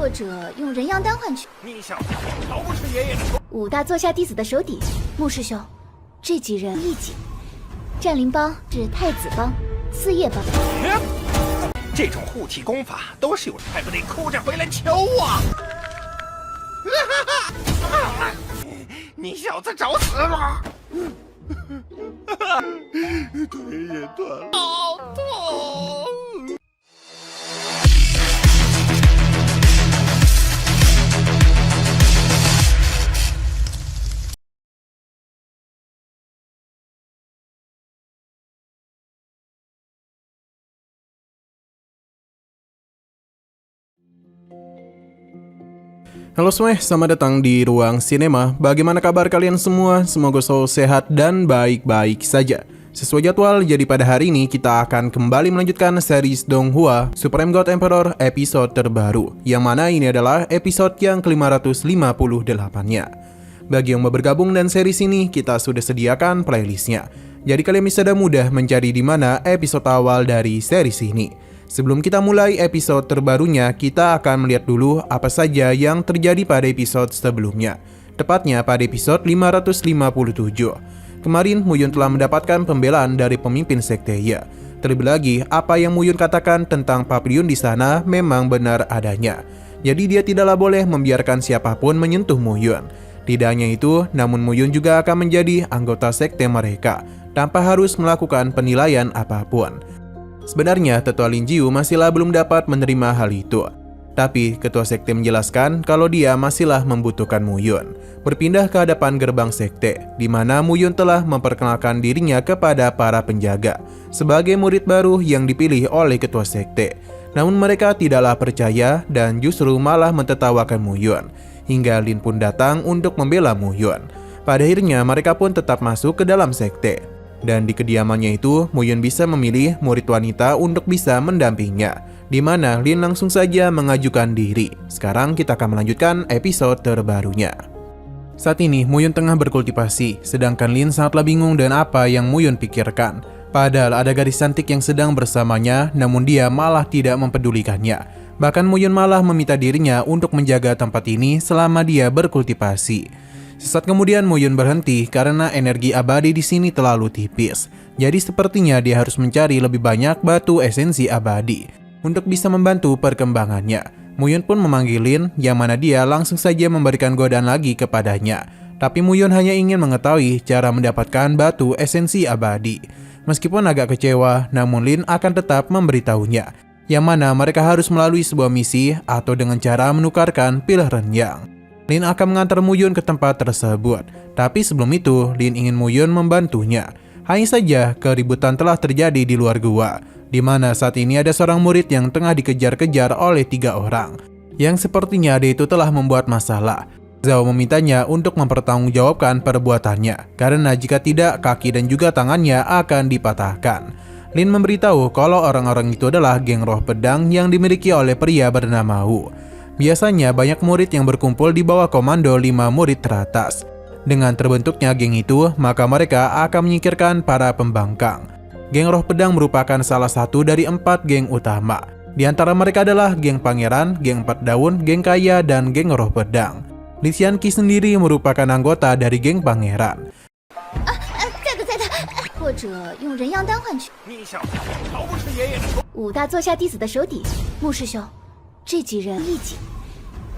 或者用人样丹换取。你小子逃不出爷爷的手。五大座下弟子的手底，穆师兄，这几人一起。战灵帮是太子帮、四叶帮。这种护体功法都是有，还不得哭着回来求我？你小子找死了！腿也断了，好痛！Halo semua, selamat datang di Ruang Sinema. Bagaimana kabar kalian semua? Semoga selalu sehat dan baik-baik saja. Sesuai jadwal, jadi pada hari ini kita akan kembali melanjutkan series Donghua Supreme God Emperor episode terbaru, yang mana ini adalah episode yang ke-558-nya. Bagi yang mau bergabung dan series ini, kita sudah sediakan playlistnya. Jadi kalian bisa mudah mencari di mana episode awal dari series ini. Sebelum kita mulai episode terbarunya, kita akan melihat dulu apa saja yang terjadi pada episode sebelumnya. Tepatnya pada episode 557. Kemarin Muyun telah mendapatkan pembelaan dari pemimpin sekte ya. Terlebih lagi, apa yang Muyun katakan tentang Papillon di sana memang benar adanya. Jadi dia tidaklah boleh membiarkan siapapun menyentuh Muyun. Tidak hanya itu, namun Muyun juga akan menjadi anggota sekte mereka tanpa harus melakukan penilaian apapun. Sebenarnya, Tetua Lin Jiu masihlah belum dapat menerima hal itu. Tapi, Ketua Sekte menjelaskan kalau dia masihlah membutuhkan Muyun. Berpindah ke hadapan gerbang sekte, di mana Muyun telah memperkenalkan dirinya kepada para penjaga sebagai murid baru yang dipilih oleh Ketua Sekte. Namun mereka tidaklah percaya dan justru malah mentertawakan Muyun. Hingga Lin pun datang untuk membela Muyun. Pada akhirnya, mereka pun tetap masuk ke dalam sekte. Dan di kediamannya itu, Muyun bisa memilih murid wanita untuk bisa mendampingnya, di mana Lin langsung saja mengajukan diri. Sekarang kita akan melanjutkan episode terbarunya. Saat ini, Muyun tengah berkultivasi, sedangkan Lin sangatlah bingung dengan apa yang Muyun pikirkan. Padahal ada gadis cantik yang sedang bersamanya, namun dia malah tidak mempedulikannya. Bahkan Muyun malah meminta dirinya untuk menjaga tempat ini selama dia berkultivasi. Sesaat kemudian Muyun berhenti karena energi abadi di sini terlalu tipis. Jadi sepertinya dia harus mencari lebih banyak batu esensi abadi untuk bisa membantu perkembangannya. Muyun pun memanggil Lin, yang mana dia langsung saja memberikan godaan lagi kepadanya. Tapi Muyun hanya ingin mengetahui cara mendapatkan batu esensi abadi. Meskipun agak kecewa, namun Lin akan tetap memberitahunya, yang mana mereka harus melalui sebuah misi atau dengan cara menukarkan pil renyang. Lin akan mengantar Muyun ke tempat tersebut. Tapi sebelum itu, Lin ingin Muyun membantunya. Hanya saja, keributan telah terjadi di luar gua, di mana saat ini ada seorang murid yang tengah dikejar-kejar oleh 3 orang, yang sepertinya dia itu telah membuat masalah. Zhao memintanya untuk mempertanggungjawabkan perbuatannya, karena jika tidak, kaki dan juga tangannya akan dipatahkan. Lin memberitahu kalau orang-orang itu adalah geng roh pedang yang dimiliki oleh pria bernama Wu. Biasanya banyak murid yang berkumpul di bawah komando 5 murid teratas. Dengan terbentuknya geng itu, maka mereka akan menyingkirkan para pembangkang. Geng roh pedang merupakan salah satu dari 4 geng utama. Di antara mereka adalah geng pangeran, geng 4 daun, geng kaya, dan geng roh pedang. Li Xianqi sendiri merupakan anggota dari geng pangeran. 或者用人样丹换取。你小子逃不出爷爷的手。五大座下弟子的手底，穆师兄，这几人一起。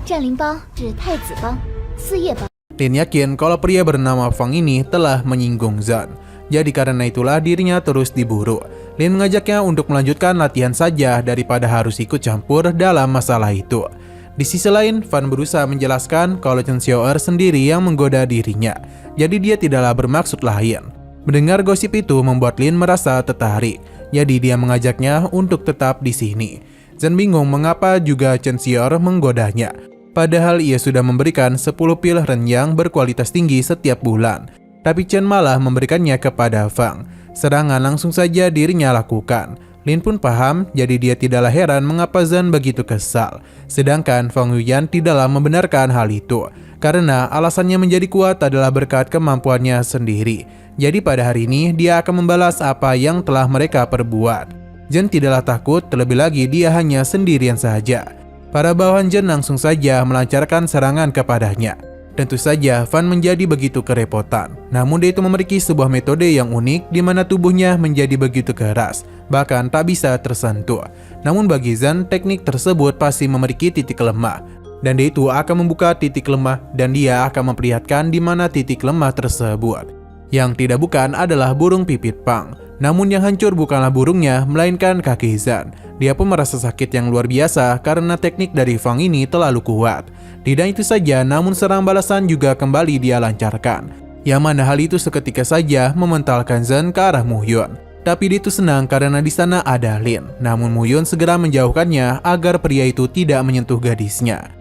战灵帮是太子帮、四叶帮。Lin yakin kalau pria bernama Fang ini telah menyinggung Zan. Jadi karena itulah dirinya terus diburu. Lin mengajaknya untuk melanjutkan latihan saja daripada harus ikut campur dalam masalah itu. Di sisi lain, Fan berusaha menjelaskan kalau Chen Xiao'er sendiri yang menggoda dirinya. Jadi dia tidaklah bermaksud lain. Mendengar gosip itu membuat Lin merasa tertarik. Jadi dia mengajaknya untuk tetap di sini. Zan bingung mengapa juga Chen Xiao'er menggodanya. Padahal ia sudah memberikan 10 pil renyang berkualitas tinggi setiap bulan. Tapi Chen malah memberikannya kepada Fang. Serangan langsung saja dirinya lakukan. Lin pun paham, jadi dia tidaklah heran mengapa Zan begitu kesal. Sedangkan Fang Yuyan tidaklah membenarkan hal itu, karena alasannya menjadi kuat adalah berkat kemampuannya sendiri. Jadi pada hari ini dia akan membalas apa yang telah mereka perbuat. Zan tidaklah takut, terlebih lagi dia hanya sendirian saja. Para bawahan Zhen langsung saja melancarkan serangan kepadanya. Tentu saja Fan menjadi begitu kerepotan. Namun dia itu memiliki sebuah metode yang unik di mana tubuhnya menjadi begitu keras, bahkan tak bisa tersentuh. Namun bagi Zhen, teknik tersebut pasti memiliki titik lemah. Dan dia itu akan membuka titik lemah dan dia akan memperlihatkan di mana titik lemah tersebut. Yang tidak bukan adalah burung pipit Pang. Namun yang hancur bukanlah burungnya, melainkan kaki Zhen. Dia pun merasa sakit yang luar biasa karena teknik dari Fang ini terlalu kuat. Tidak itu saja, namun serang balasan juga kembali dia lancarkan. Yang mana hal itu seketika saja mementalkan Zhen ke arah Muyun. Tapi dia itu senang karena di sana ada Lin. Namun Muyun segera menjauhkannya agar pria itu tidak menyentuh gadisnya.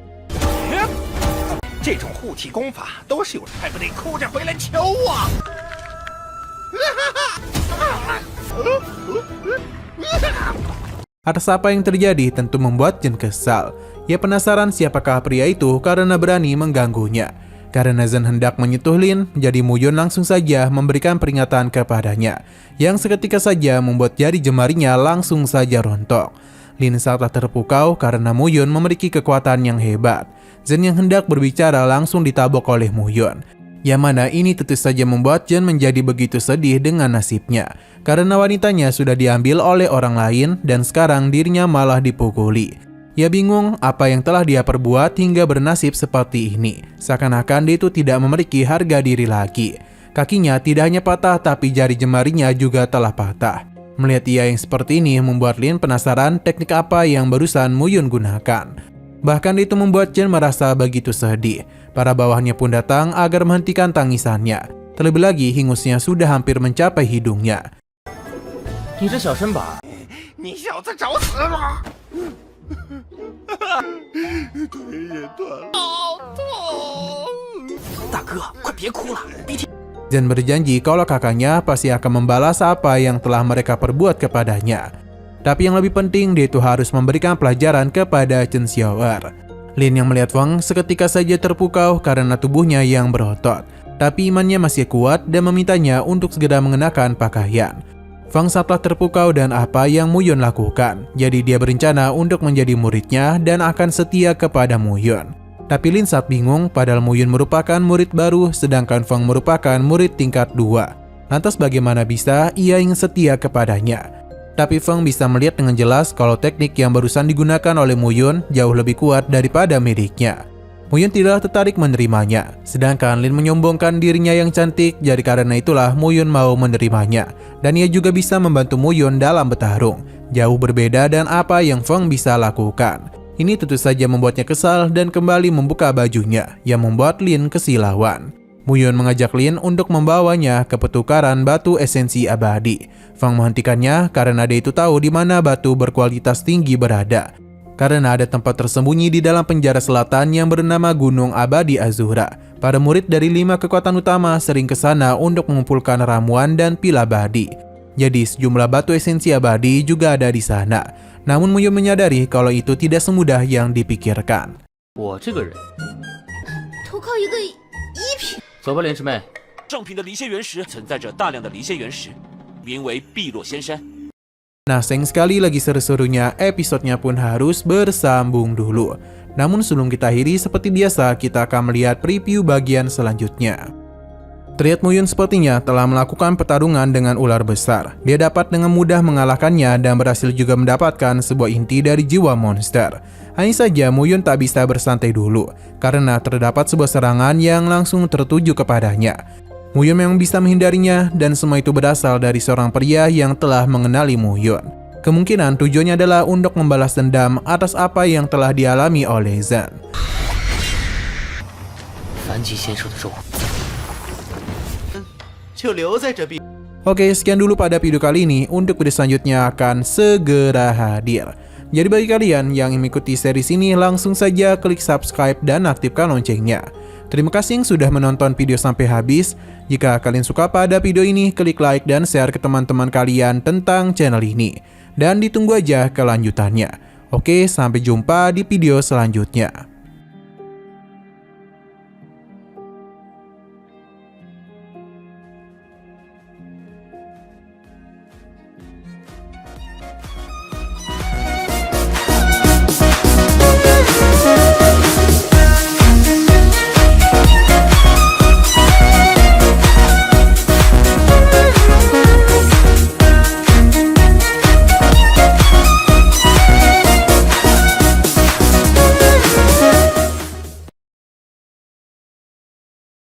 这种护体功法都是有人还不得哭着回来求我。 Atas apa yang terjadi tentu membuat Zhen kesal. Ia penasaran siapakah pria itu karena berani mengganggunya. Karena Zhen hendak menyentuh Lin, jadi Muyun langsung saja memberikan peringatan kepadanya. Yang seketika saja membuat jari jemarinya langsung saja rontok. Lin sangat terpukau karena Muyun memiliki kekuatan yang hebat. Zhen yang hendak berbicara langsung ditabok oleh Muyun. Yang mana ini tentu saja membuat Zhen menjadi begitu sedih dengan nasibnya. Karena wanitanya sudah diambil oleh orang lain dan sekarang dirinya malah dipukuli. Ia bingung apa yang telah dia perbuat hingga bernasib seperti ini. Seakan-akan dia itu tidak memiliki harga diri lagi. Kakinya tidak hanya patah tapi jari jemarinya juga telah patah. Melihat ia yang seperti ini membuat Lin penasaran teknik apa yang barusan Muyun gunakan. Bahkan itu membuat Zhen merasa begitu sedih. Para bawahnya pun datang agar menghentikan tangisannya. Terlebih lagi hingusnya sudah hampir mencapai hidungnya. 你这小身板，你小子找死吗？腿也断了，好痛！大哥，快别哭了，鼻涕。 Zhen berjanji kalau kakaknya pasti akan membalas apa yang telah mereka perbuat kepadanya. Tapi yang lebih penting, dia itu harus memberikan pelajaran kepada Chen Xiao'er. Lin yang melihat Fang seketika saja terpukau karena tubuhnya yang berotot. Tapi imannya masih kuat dan memintanya untuk segera mengenakan pakaian. Fang sangatlah terpukau dan apa yang Muyun lakukan. Jadi dia berencana untuk menjadi muridnya dan akan setia kepada Muyun. Tapi Lin sangat bingung padahal Muyun merupakan murid baru sedangkan Fang merupakan murid tingkat 2. Lantas bagaimana bisa ia ingin setia kepadanya? Tapi Fang bisa melihat dengan jelas kalau teknik yang barusan digunakan oleh Muyun jauh lebih kuat daripada miliknya. Muyun tidak tertarik menerimanya, sedangkan Lin menyombongkan dirinya yang cantik, jadi karena itulah Muyun mau menerimanya. Dan ia juga bisa membantu Muyun dalam bertarung, jauh berbeda dan apa yang Fang bisa lakukan. Ini tentu saja membuatnya kesal dan kembali membuka bajunya, yang membuat Lin kesilauan. Muyun mengajak Lin untuk membawanya ke pertukaran batu esensi abadi. Fang menghentikannya karena dia itu tahu di mana batu berkualitas tinggi berada. Karena ada tempat tersembunyi di dalam penjara selatan yang bernama Gunung Abadi Azura. Para murid dari 5 kekuatan utama sering ke sana untuk mengumpulkan ramuan dan pil abadi. Jadi sejumlah batu esensi abadi juga ada di sana. Namun Muyun menyadari kalau itu tidak semudah yang dipikirkan. 我这个人，投靠一个一品。 走吧，莲师妹。正品的离仙原石存在着大量的离仙原石，名为碧落仙山。 Nah, sayang sekali lagi seru-serunya, episodenya pun harus bersambung dulu. Namun sebelum kita akhiri, seperti biasa kita akan melihat preview bagian selanjutnya. Terlihat Muyun sepertinya telah melakukan pertarungan dengan ular besar. Dia dapat dengan mudah mengalahkannya dan berhasil juga mendapatkan sebuah inti dari jiwa monster. Hanya saja Muyun tak bisa bersantai dulu, karena terdapat sebuah serangan yang langsung tertuju kepadanya. Muyun memang bisa menghindarinya dan semua itu berasal dari seorang pria yang telah mengenali Muyun. Kemungkinan tujuannya adalah untuk membalas dendam atas apa yang telah dialami oleh Zhen. 凡级先手的肉， 就留在这边。 Oke, sekian dulu pada video kali ini. Untuk video selanjutnya akan segera hadir. Jadi bagi kalian yang ingin mengikuti series ini, langsung saja klik subscribe dan aktifkan loncengnya. Terima kasih yang sudah menonton video sampai habis. Jika kalian suka pada video ini, klik like dan share ke teman-teman kalian tentang channel ini. Dan ditunggu aja kelanjutannya. Oke, sampai jumpa di video selanjutnya.